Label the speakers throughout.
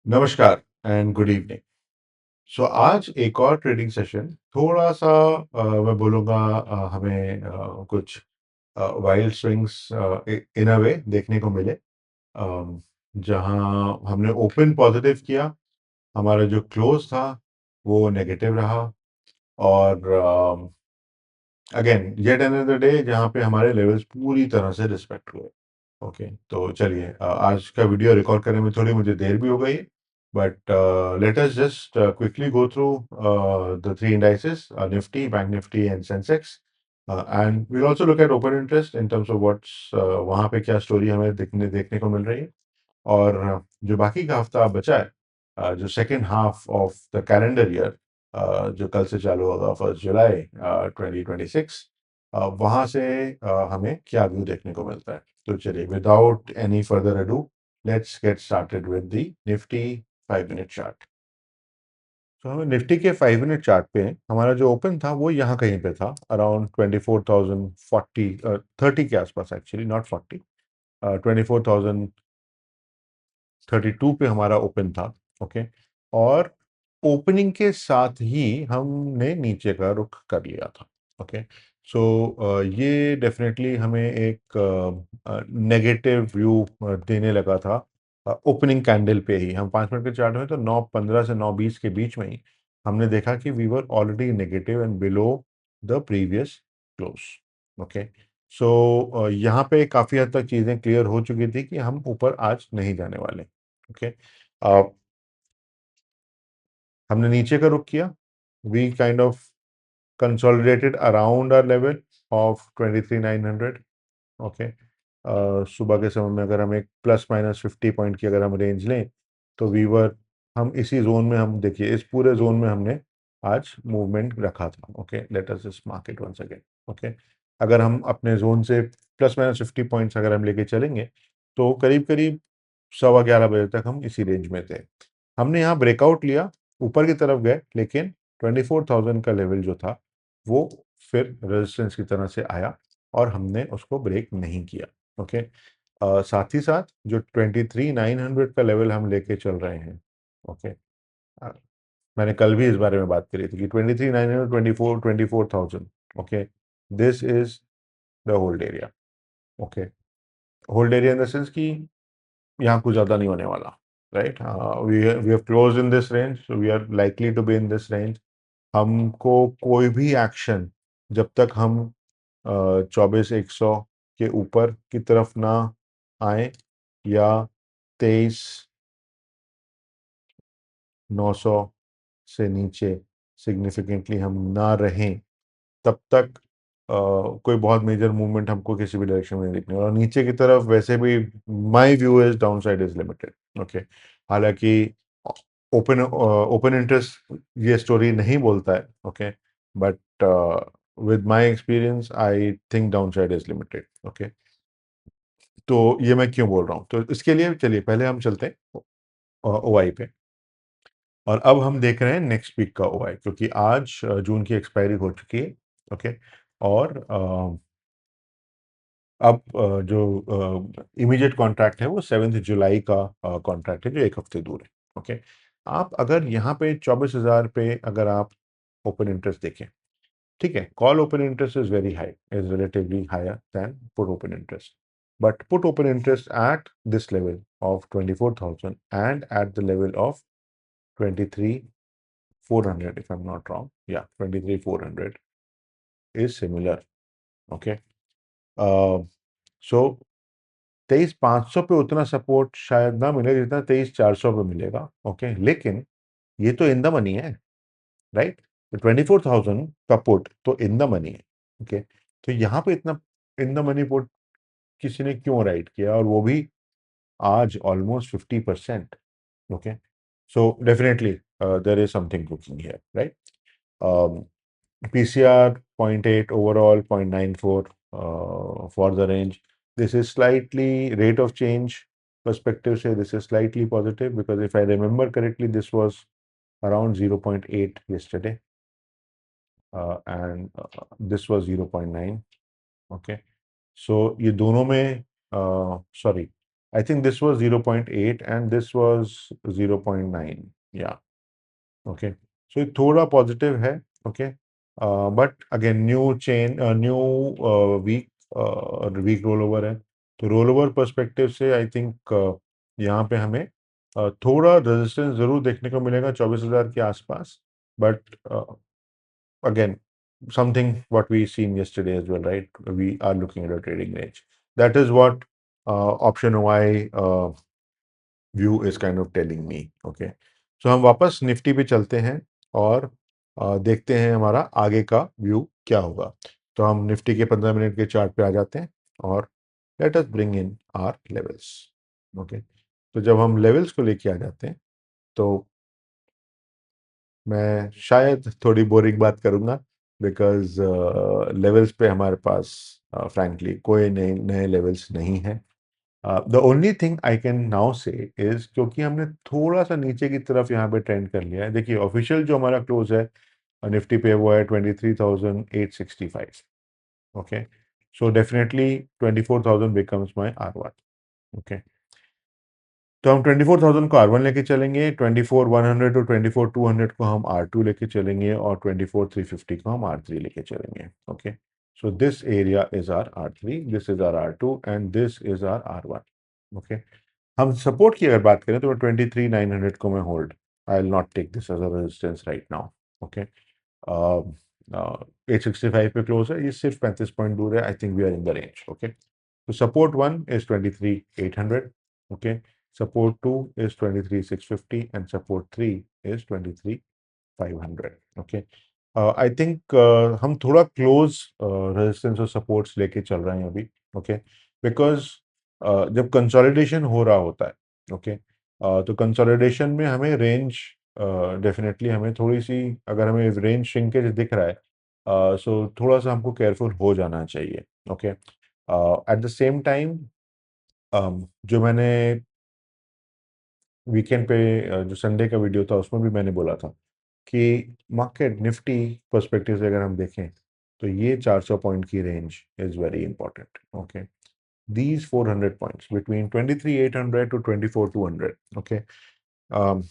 Speaker 1: नमस्कार and good evening. सो आज एक और ट्रेडिंग सेशन थोड़ा सा मैं बोलूँगा हमें कुछ वाइल्ड स्विंग्स इन अ वे देखने को मिले। जहाँ हमने ओपन पॉजिटिव किया, हमारा जो क्लोज था वो नेगेटिव रहा। और अगेन येट अनदर डे जहाँ पे हमारे लेवल्स पूरी तरह से रिस्पेक्ट हुए। ओके, तो चलिए आज का वीडियो रिकॉर्ड करने में थोड़ी मुझे देर भी हो गई, but let us just quickly go through the three indices, Nifty, bank Nifty and Sensex, and we'll also look at open interest in terms of what's वहाँ पे क्या स्टोरी हमें देखने को मिल रही है। और जो बाकी का हफ्ता बचा है, जो second half of the calendar year, जो कल से चालू होगा 1 जुलाई 2026, वहाँ से हमें क्या व्यू देखने को मिलता है। तो चलिए without any further ado, let's get started with the Nifty 5 minute chart. तो हमें निफ्टी के 5 मिनट चार्ट पे हमारा जो ओपन था वो यहाँ कहीं पे था, अराउंड 24,040, 30 के आसपास, एक्चुअली नॉट 40, 24,032 पे हमारा ओपन था। ओके, और ओपनिंग के साथ ही हमने नीचे का रुख कर लिया था। ओके, सो ये डेफिनेटली हमें एक नेगेटिव व्यू देने लगा था। ओपनिंग कैंडल पे ही हम 5 मिनट के चार्ट में तो 9:15 से 9:20 के बीच में ही हमने देखा कि we were already negative and below the previous close. Okay, so यहाँ पे काफ़ी हद तक चीज़ें क्लियर हो चुकी थी कि हम ऊपर आज नहीं जाने वाले। ओके, हमने नीचे का रुख किया। We kind of consolidated around our level of 23,900। Okay, सुबह के समय में अगर हम एक प्लस माइनस 50 पॉइंट की अगर हम रेंज लें तो वीवर हम इसी जोन में, हम देखिए इस पूरे जोन में हमने आज मूवमेंट रखा था। Okay, let us just market once again. Okay, अगर हम अपने जोन से प्लस माइनस 50 पॉइंट्स अगर हम लेके चलेंगे तो करीब करीब 11:15 बजे तक हम इसी रेंज में थे। हमने यहाँ ब्रेकआउट लिया, ऊपर की तरफ गए, लेकिन 24,000 का लेवल जो था वो फिर रेजिस्टेंस की तरह से आया और हमने उसको ब्रेक नहीं किया। ओके, साथ ही साथ जो 23,900 का लेवल हम लेके चल रहे हैं। ओके, मैंने कल भी इस बारे में बात करी थी कि 23,900, 24,000। Okay, this is the hold area. Okay, hold area in the sense कि यहाँ कुछ ज़्यादा नहीं होने वाला, right. We have close in this range, so we are likely to be in this range. हमको कोई भी एक्शन जब तक हम 24,100 के ऊपर की तरफ ना आए या 23,900 से नीचे सिग्निफिकेंटली हम ना रहें, तब तक कोई बहुत मेजर मूवमेंट हमको किसी भी डायरेक्शन में नहीं दिखने वाला। और नीचे की तरफ वैसे भी my view is down side is limited. Okay, हालांकि ओपन इंटरेस्ट ये स्टोरी नहीं बोलता है। Okay, but with my experience I think down side is limited. Okay, तो ये मैं क्यों बोल रहा हूँ, तो इसके लिए चलिए पहले हम चलते हैं ओआई पे। और अब हम देख रहे हैं नेक्स्ट वीक का ओआई, क्योंकि आज जून की एक्सपायरी हो चुकी है। ओके, और अब जो इमीडिएट कॉन्ट्रैक्ट है वो 7 जुलाई का कॉन्ट्रैक्ट है, जो एक हफ्ते दूर है। ओके, आप अगर यहाँ पे 24,000 पे अगर आप ओपन इंटरेस्ट देखें, ठीक है, call open interest is very high, is relatively higher than put open interest, but put open interest at this level of 24,000 and at the level of 23,400, if I'm not wrong. Yeah, 23,400 is similar. Okay. So 23,500 पे उतना support शायद ना मिले जितना 23,400 पे मिलेगा। Okay, लेकिन ये तो इन द मनी है, राइट। तो 24,000 का पुट तो इन द मनी है। ओके, तो यहाँ पे इतना इन द मनी पुट किसी ने क्यों राइट किया, और वो भी आज almost 50%। Okay, so definitely there is something cooking here, right? Um, PCR 0.8, overall 0.94 for the range. This is slightly rate of change perspective, say this is slightly positive, because if I remember correctly, this was around 0.8 yesterday, and this was 0.9. Okay, so ये दोनों में, sorry, I think this was 0.8 and this was 0.9. Yeah. Okay. So ये थोड़ा positive है. Okay. But again new chain new week week roll over है. तो roll over perspective से I think यहाँ पे हमें थोड़ा रेजिस्टेंस जरूर देखने को मिलेगा 24,000 के आसपास. But again, something what we seen yesterday as well, right? We are looking at a trading range. That is what option Y view is kind of telling me. Okay. So हम वापस Nifty पे चलते हैं और देखते हैं हमारा आगे का व्यू क्या होगा. तो हम निफ्टी के 15 मिनट के चार्ट पे आ जाते हैं और let us bring in are levels. Okay. तो जब हम लेवल्स को लेके आ जाते हैं तो मैं शायद थोड़ी बोरिंग बात करूंगा बिकॉज लेवल्स पे हमारे पास फ्रैंकली कोई नए नए लेवल्स नहीं है. The only thing I can now से इज क्योंकि हमने थोड़ा सा नीचे की तरफ यहाँ पे ट्रेंड कर लिया है. देखिए ऑफिशियल जो हमारा क्लोज है निफ्टी पे वो है 23,865. Okay. So definitely 24,000 becomes my R1. Okay. तो हम 24,000 को R1 लेके चलेंगे, 24,100 टू 24,200 को हम R2 लेके चलेंगे और 24,350 को हम R3 लेके चलेंगे. Okay. So this area is R R3, this is R R2 and this is R R1. Okay. हम सपोर्ट की अगर बात करें तो 23,900 को मैं hold. I will not take this as a resistance right now. Okay. 865 पे क्लोज है, ये सिर्फ 35 पॉइंट दूर है. I think we are in the range. Okay. तो support 1 is 23,800. Okay. Support 2 is 23,650 and support 3 is 23,500. Okay. I think हम थोड़ा close resistance और सपोर्ट्स लेके चल रहे हैं अभी. ओके. बिकॉज जब कंसोलिडेशन हो रहा होता है. ओके. तो कंसोलिडेशन में हमें रेंज डेफिनेटली हमें थोड़ी सी अगर हमें रेंज श्रिंकेज दिख रहा है सो थोड़ा सा हमको केयरफुल हो जाना चाहिए. Okay. At the same time जो मैंने वीकेंड पे जो संडे का वीडियो था उसमें भी मैंने बोला था कि मार्केट निफ्टी पर्सपेक्टिव से अगर हम देखें तो ये 400 पॉइंट की range is very important. Okay. these 400 points between 23,800 to 24,200. Okay. um,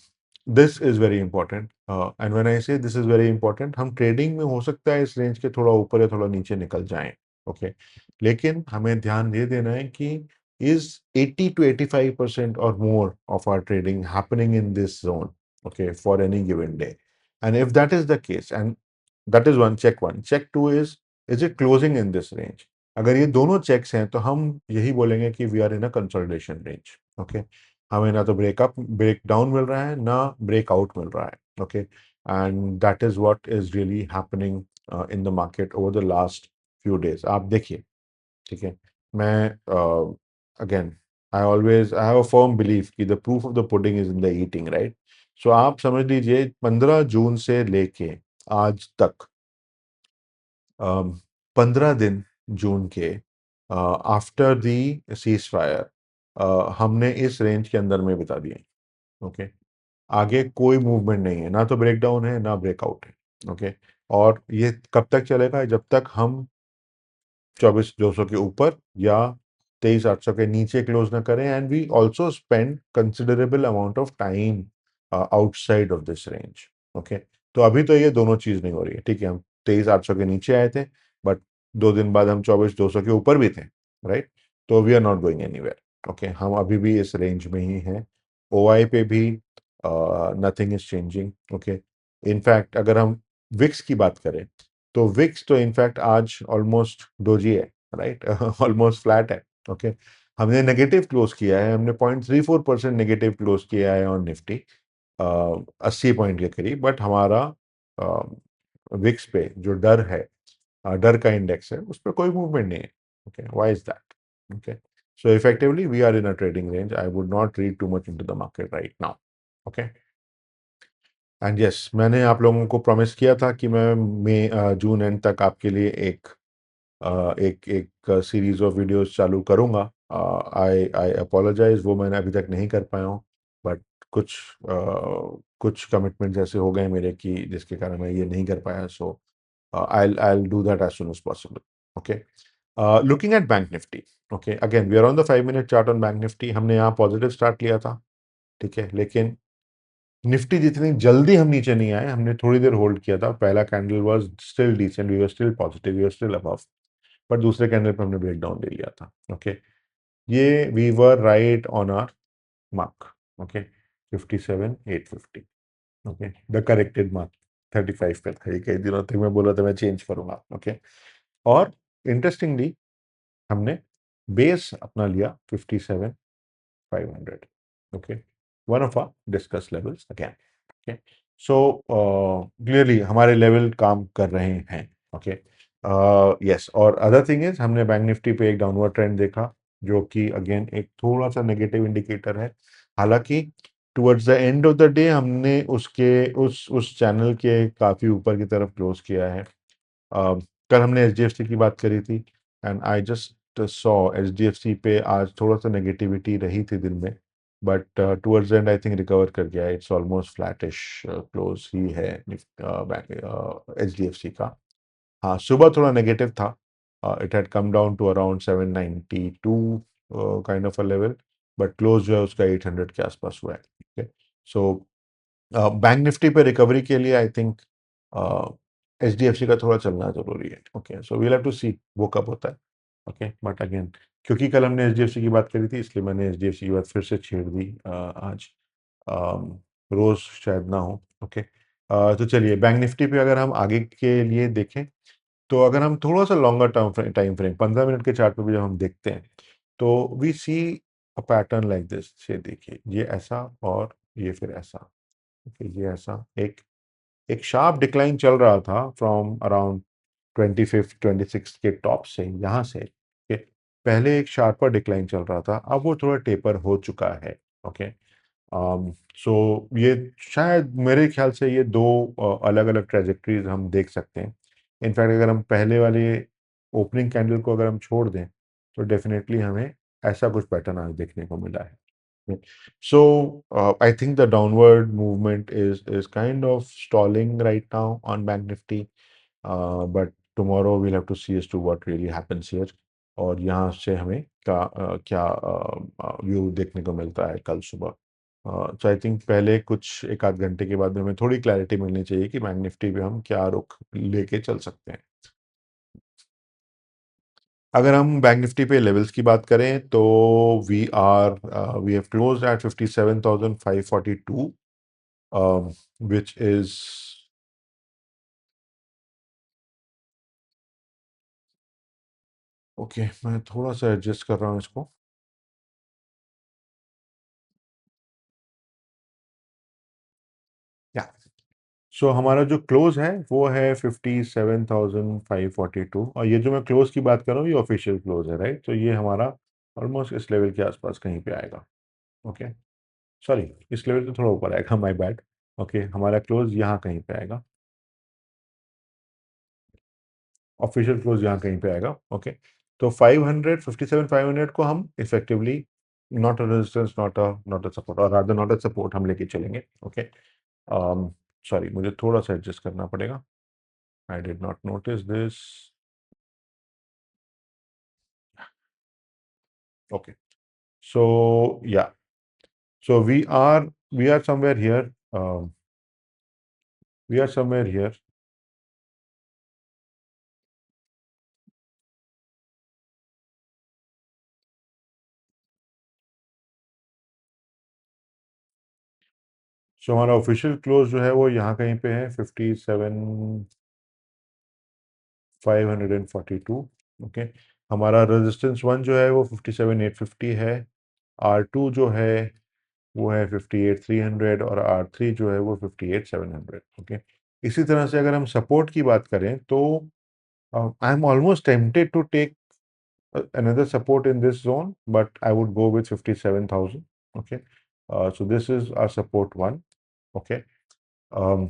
Speaker 1: this is very important. And when I say this is very important, हम ट्रेडिंग में हो सकता है इस रेंज के थोड़ा ऊपर या थोड़ा नीचे निकल जाएं. ओके. लेकिन हमें ध्यान ये देना है कि is 80 to 85% or more of our trading happening in this zone, okay, for any given day. And if that is the case, and that is one check. One check two is it closing in this range? अगर ये दोनों checks हैं तो हम यही बोलेंगे कि we are in a consolidation range. Okay. हमें ना तो ब्रेकअप ब्रेक डाउन मिल रहा है ना ब्रेकआउट मिल रहा है. Okay. And that is what is really happening in the market over the last few days. आप देखिए. ठीक है. मैं again I have a firm belief कि the proof of the pudding is in the eating, right. So आप समझ लीजिए 15 जून से लेके आज तक 15 दिन जून के आफ्टर दी सीज फायर हमने इस रेंज के अंदर में बिता दिए. ओके. आगे कोई मूवमेंट नहीं है, ना तो ब्रेकडाउन है ना ब्रेकआउट है. ओके. और ये कब तक चलेगा? जब तक हम 24,200 के ऊपर या 23,800 के नीचे क्लोज ना करें. And we also spend considerable amount of time outside of this range. Okay. तो अभी तो ये दोनों चीज नहीं हो रही है. ठीक है. हम 23,800 के नीचे आए थे बट 2 दिन बाद हम 24,200 के ऊपर भी थे, राइट. तो we are not going anywhere. Okay. हम अभी भी इस रेंज में ही हैं. OI पे भी nothing is changing. Okay. In fact अगर हम विक्स की बात करें तो विक्स तो इनफैक्ट आज ऑलमोस्ट डोजी है, राइट. ऑलमोस्ट फ्लैट है. ओके. हमने नेगेटिव क्लोज किया है. हमने 0.34% नेगेटिव क्लोज किया है ऑन निफ्टी 80 पॉइंट के करीब. बट हमारा विक्स पे जो डर है, डर का इंडेक्स है, उस पर कोई मूवमेंट नहीं है. Okay. Why is that? Okay. So effectively we are in a trading range. I would not read too much into the market right now. Okay. And yes, मैंने आप लोगों को प्रॉमिस किया था कि मैं मई जून एंड तक आपके लिए एक एक सीरीज ऑफ वीडियोस चालू करूंगा. आई आई अपोलोजाइज, वो मैंने अभी तक नहीं कर पाया हूँ. बट कुछ कुछ कमिटमेंट्स ऐसे हो गए मेरे कि जिसके कारण मैं ये नहीं कर पाया. So I'll do that as soon as possible. Okay. Looking at bank Nifty, okay, again we are on the 5 minute chart on bank Nifty. हमने यहाँ पॉजिटिव स्टार्ट लिया था, ठीक है, लेकिन निफ्टी जितनी जल्दी हम नीचे नहीं आए, हमने थोड़ी देर होल्ड किया था। पहला candle was still decent, we were still positive, we were still above, पर दूसरे कैंडल पे हमने ब्रेक डाउन ले लिया था, ओके। ये we were right on our mark, okay, 57,850, okay, the corrected mark 35 पे था। ये कई दिनों तक मैं बोल रहा था मैं चेंज करूंगा, ओके। और इंटरेस्टिंगली हमने बेस अपना लिया 57,500, okay, one of our discussed levels again, okay, so clearly हमारे लेवल काम कर रहे हैं, okay, yes, और अदर थिंग इज हमने बैंक निफ्टी पे एक डाउनवर्ड ट्रेंड देखा, जो कि अगेन एक थोड़ा सा नेगेटिव इंडिकेटर है। हालांकि towards the end of the day हमने उसके उस चैनल के काफी ऊपर की तरफ क्लोज किया है। कल हमने एचडीएफसी की बात करी थी, and I just saw HDFC पे आज थोड़ा सा नेगेटिविटी रही थी दिन में, but towards end I think recover कर गया है। इट्स ऑलमोस्ट फ्लैटिश क्लोज ही है एचडीएफसी का। हाँ, सुबह थोड़ा नेगेटिव था, it had come down to around 792 kind of a level, but close जो है उसका 800 के आसपास हुआ है। सो बैंक निफ्टी पे रिकवरी के लिए I think H D F C का थोड़ा चलना जरूरी है, okay, so we'll have to see वो कब होता है, ओके, बट अगेन क्योंकि कल हमने एच डी एफ सी की बात करी थी, इसलिए मैंने एच डी एफ सी की बात फिर से छेड़ दी आज। रोज शायद ना हो, ओके। तो चलिए बैंक निफ्टी पे अगर हम आगे के लिए देखें, तो अगर हम थोड़ा सा लॉन्गर टाइम फ्रेम 15 मिनट के चार्ट पे भी जब हम देखते हैं, तो we see a pattern like this. से देखिए, ये ऐसा और ये फिर ऐसा, ओके, ये ऐसा एक शार्प डिक्लाइन चल रहा था फ्रॉम अराउंड 25th 26th के टॉप से, यहाँ से के पहले एक शार्पर डिक्लाइन चल रहा था, अब वो थोड़ा टेपर हो चुका है, ओके। सो ये शायद मेरे ख्याल से ये दो अलग अलग ट्रेजेक्टरीज हम देख सकते हैं। इनफैक्ट अगर हम पहले वाले ओपनिंग कैंडल को अगर हम छोड़ दें, तो डेफिनेटली हमें ऐसा कुछ पैटर्न आज देखने को मिला है। So I think the downward movement is kind of stalling right now on Bank Nifty, but tomorrow we'll have to see as to what really happens here. और यहाँ से हमें क्या व्यू देखने को मिलता है कल सुबह। सो आई थिंक पहले कुछ एक आध घंटे के बाद में हमें थोड़ी क्लैरिटी मिलनी चाहिए कि बैंक निफ्टी पे हम क्या रुख लेके चल सकते हैं। अगर हम बैंक निफ्टी पे लेवल्स की बात करें, तो we have closed at 57,542, which is, okay, मैं थोड़ा सा एडजस्ट कर रहा हूँ इसको। या सो हमारा जो क्लोज है वो है 57,542, और ये जो मैं क्लोज की बात कर रहा हूँ ये ऑफिशियल क्लोज है, राइट। तो ये हमारा ऑलमोस्ट इस लेवल के आसपास कहीं पे आएगा, ओके। सॉरी, इस लेवल से थोड़ा ऊपर आएगा, माय बैड, ओके। हमारा क्लोज यहाँ कहीं पे आएगा, ऑफिशियल क्लोज यहाँ कहीं पे आएगा, ओके। तो 500 57,500 को हम effectively not a resistance, not a support, और रादर नॉट अ सपोर्ट हम लेके चलेंगे, ओके। सॉरी, मुझे थोड़ा सा एडजस्ट करना पड़ेगा, I did not notice this, okay. So yeah so we are somewhere here, we are somewhere here. So हमारा ऑफिशियल क्लोज जो है वो यहाँ कहीं पे है 57,542, ओके। हमारा रेजिस्टेंस वन जो है वो 57,850 है, R2 जो है वो है 58,300, और R3 जो है वो 58,700, ओके। इसी तरह से अगर हम सपोर्ट की बात करें, तो I am almost tempted to take another support in this zone, but I would go with 57,000, okay. So this is our support one, okay. um,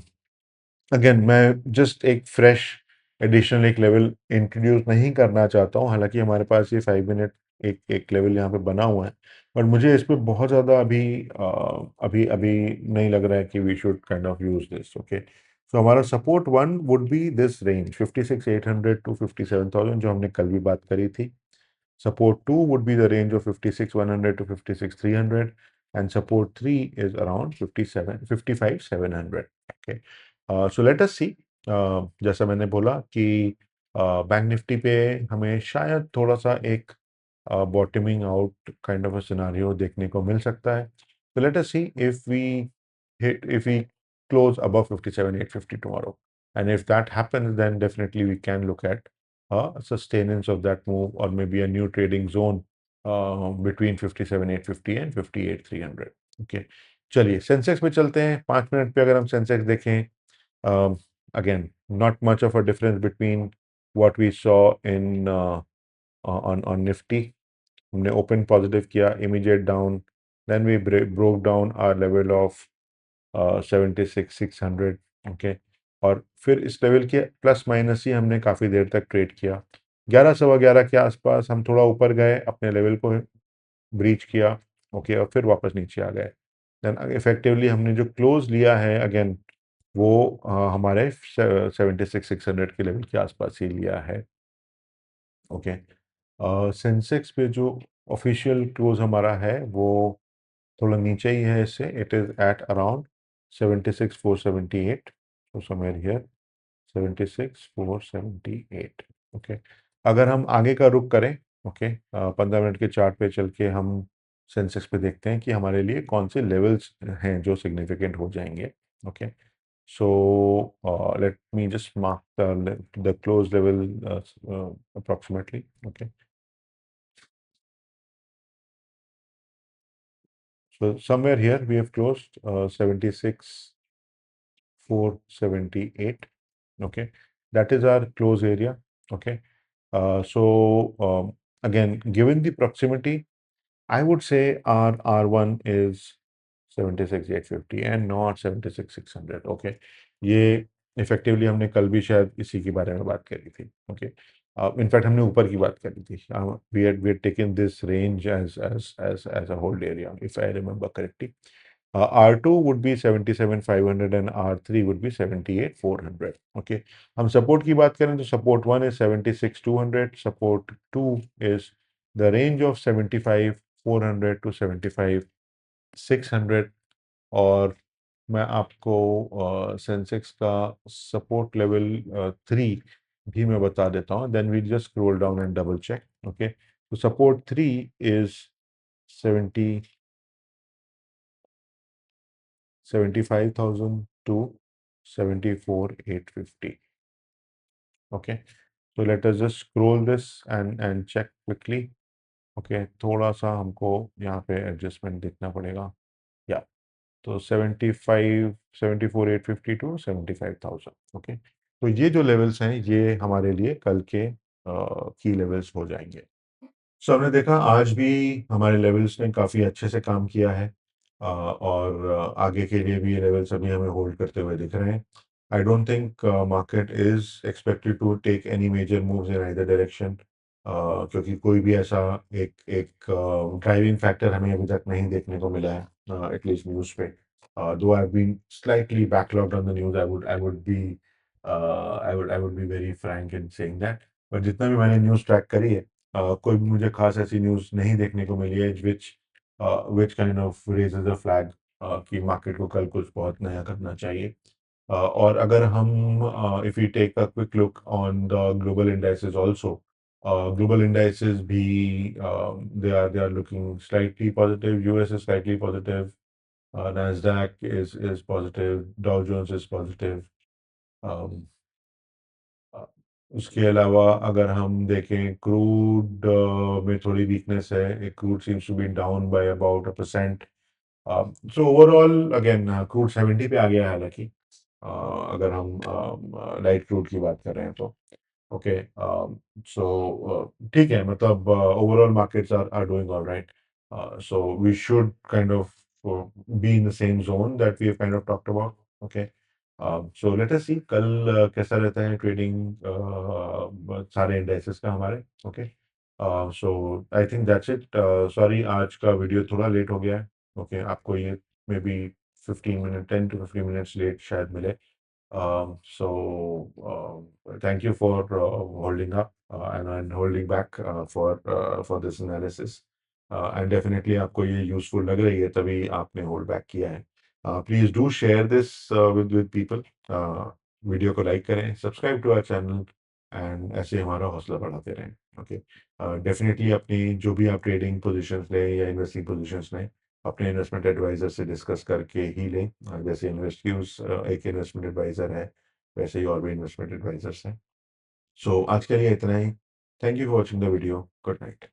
Speaker 1: again मैं जस्ट एक फ्रेश एडिशनल एक लेवल इंट्रोड्यूस नहीं करना चाहता हूँ, हालांकि हमारे पास ये 5 मिनट एक एक लेवल यहाँ पे बना हुआ है, बट मुझे इस पे बहुत ज़्यादा अभी अभी अभी नहीं लग रहा है कि we should kind of use this, okay. So हमारा support one would be this range 56,800 to 57,000 जो हमने कल भी बात करी थी. Support 2 would be the range of 56,100 to 56,300, and support 3 is around 55,700. Okay. So let us see. जैसा मैंने बोला कि बैंक निफ्टी पे हमें शायद थोड़ा सा एक bottoming out kind of a scenario देखने को मिल सकता है. So let us see if we close above 57,850 tomorrow. And if that happens, then definitely we can look at sustenance of that move or maybe a new trading zone between 57,850 and 58,300. Okay. चलिए Sensex पे चलते हैं. 5 minute पे अगर हम Sensex देखें, again not much of a difference between what we saw in on Nifty. हमने open positive किया, immediate down, then we broke down our level of 76,600. Okay. और फिर इस लेवल के प्लस माइनस ही हमने काफ़ी देर तक ट्रेड किया. 11 सवा 11 के आसपास हम थोड़ा ऊपर गए, अपने लेवल को ब्रीच किया. ओके. और फिर वापस नीचे आ गए. देन इफेक्टिवली हमने जो क्लोज लिया है अगेन वो हमारे 76,600 के लेवल के आसपास ही लिया है. ओके. सेंसेक्स पे जो ऑफिशियल क्लोज हमारा है वो थोड़ा नीचे ही है इससे. It is at around 76,478. so somewhere here 76,478. Okay. अगर हम आगे का रुख करें, ओके, 15 मिनट के चार्ट पे चल के हम सेंसेक्स पे देखते हैं कि हमारे लिए कौन से लेवल्स हैं जो सिग्निफिकेंट हो जाएंगे. Okay. So let me just mark the close level approximately. Okay. So somewhere here we have closed 76,478. Okay, that is our close area. Okay. Again, given the proximity, I would say our R1 is 76,850 and not 76,600. Okay. ये effectively हमने कल भी शायद इसी के बारे में बात करी थी. ओके. इनफैक्ट हमने ऊपर की बात करी थी. we had taken this range as a hold area, if I remember correctly. R2 would be 77,500 and R3 would be 78,400. Okay. हम सपोर्ट की बात करें तो support 1 is 76,200. Support 2 is the range of 75,400 to 75,600. और मैं आपको सेंसेक्स का support level 3 भी मैं बता देता हूँ. Then we just scroll down and double check. Okay. तो support 3 is 75,000 to 74,850. Okay. So let us just scroll this and check quickly. Okay. थोड़ा सा हमको यहाँ पे एडजस्टमेंट देखना पड़ेगा. या तो 74,850 टू 75,000. ओके. तो ये जो लेवल्स हैं ये हमारे लिए कल के की लेवल्स हो जाएंगे. सो हमने देखा आज भी हमारे लेवल्स ने काफ़ी अच्छे से काम किया है. और आगे के लिए भी ये लेवल्स अभी हमें होल्ड करते हुए दिख रहे हैं. I don't think market is expected to take any major moves in either direction. क्योंकि कोई भी ऐसा एक एक ड्राइविंग फैक्टर हमें अभी तक नहीं देखने को मिला है, एटलीस्ट न्यूज़ पे. Though I have been slightly backlogged on the news. I would be very frank in saying that. पर जितना भी मैंने न्यूज़ ट्रैक करी है, कोई भी मुझे खास ऐसी न्यूज़ नहीं देखने को मिली है which kind of raises a flag कि मार्केट को कल कुछ बहुत नया करना चाहिए. और अगर हम if we take a quick look on the global indices also, global indices भी they are looking slightly positive. US is slightly positive. Nasdaq is positive. Dow Jones is positive. um, अ, उसके अलावा अगर हम देखें क्रूड में थोड़ी weakness है. Crude seems to be down by about 1%. So overall again crude 70 पे आ गया है हालांकि. अगर हम लाइट क्रूड की बात कर रहे हैं तो. ओके. सो ठीक है, मतलब overall markets are doing alright. So we should kind of be in the same zone that we have kind of talked about. Okay. So let us see कल कैसा रहता है ट्रेडिंग सारे इंडाइसेस का हमारे. Okay. So I think that's it. Sorry आज का video थोड़ा लेट हो गया है. ओके. आपको ये maybe 15 minute 10 to 15 minutes late शायद मिले. Thank you for holding up and holding back for this analysis. And definitely आपको ये useful लग रही है तभी आपने hold back किया है. Please do share this with people. Video को लाइक करें, subscribe to our channel and ऐसे हमारा हौसला बढ़ाते रहें. ओके, डेफिनेटली अपनी जो भी आप ट्रेडिंग पोजीशंस लें या इन्वेस्टिंग पोजीशंस लें, अपने इन्वेस्टमेंट एडवाइजर से डिस्कस करके ही लें. जैसे इन्वेस्ट्यूज एक इन्वेस्टमेंट एडवाइजर है, वैसे ही और भी इन्वेस्टमेंट एडवाइजर्स हैं. सो आज के लिए इतना ही. Thank you for watching the video. Good night.